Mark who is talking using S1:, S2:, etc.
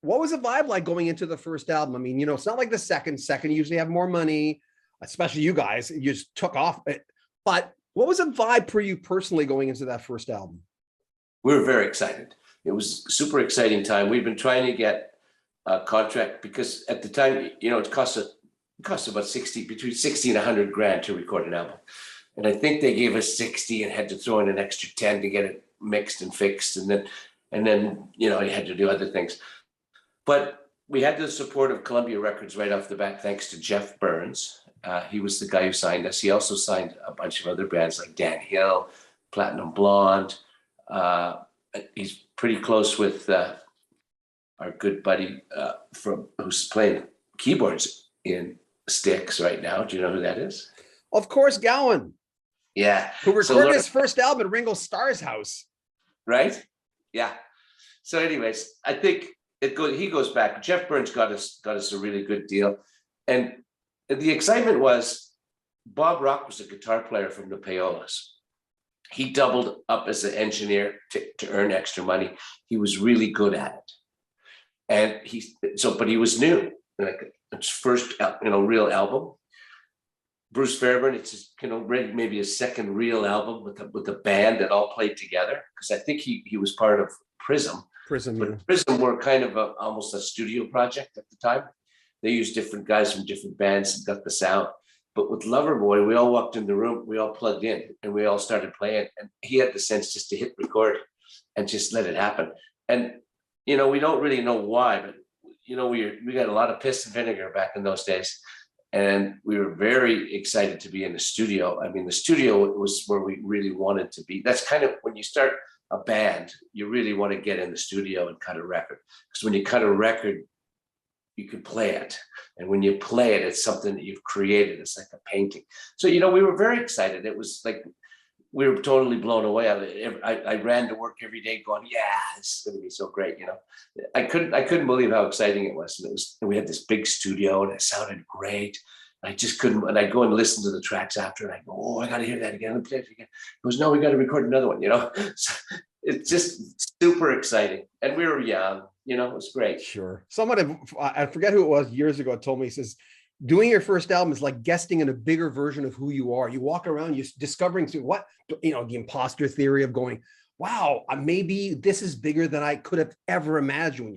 S1: what was the vibe like going into the first album? I mean, it's not like the second you usually have more money, especially you guys, you just took off. But what was the vibe for you personally going into that first album?
S2: We were very excited. It was a super exciting time. We've been trying to get a contract because at the time, it cost about between 60 and 100 grand to record an album. And I think they gave us 60 and had to throw in an extra 10 to get it mixed and fixed. And then, you had to do other things. But we had the support of Columbia Records right off the bat, thanks to Jeff Burns. He was the guy who signed us. He also signed a bunch of other bands like Dan Hill, Platinum Blonde. He's pretty close with our good buddy who's playing keyboards in Styx right now. Do you know who that is?
S1: Of course, Gowan.
S2: Yeah.
S1: Who recorded his first album at Ringo Starr's house.
S2: Right? Yeah. So anyways, I think he goes back. Jeff Burns got us a really good deal. And the excitement was Bob Rock was a guitar player from the Payolas. He doubled up as an engineer to earn extra money. He was really good at it. And but he was new, like his first, real album. Bruce Fairbairn, it's his, maybe his second real album with a band that all played together. Because I think he was part of Prism. But Prism were kind of almost a studio project at the time. They used different guys from different bands and got the sound. But with Loverboy, we all walked in the room, we all plugged in, and we all started playing. And he had the sense just to hit record and just let it happen. And we don't really know why, but we got a lot of piss and vinegar back in those days. And we were very excited to be in the studio. I mean, the studio was where we really wanted to be. That's kind of when you start a band, you really want to get in the studio and cut a record. Because when you cut a record, you can play it. And when you play it, it's something that you've created. It's like a painting. So, we were very excited. It was like, we were totally blown away. I ran to work every day going, yeah, this is going to be so great. I couldn't believe how exciting it was. And we had this big studio and it sounded great. I just couldn't, and I go and listen to the tracks after and I go, oh, I got to hear that again. Let me play it again. He goes, no, we got to record another one, So it's just super exciting. And we were young, it was great.
S1: Sure. Someone, I forget who it was years ago, told me, he says, doing your first album is like guesting in a bigger version of who you are. You walk around, you're discovering the imposter theory of going, wow, maybe this is bigger than I could have ever imagined when you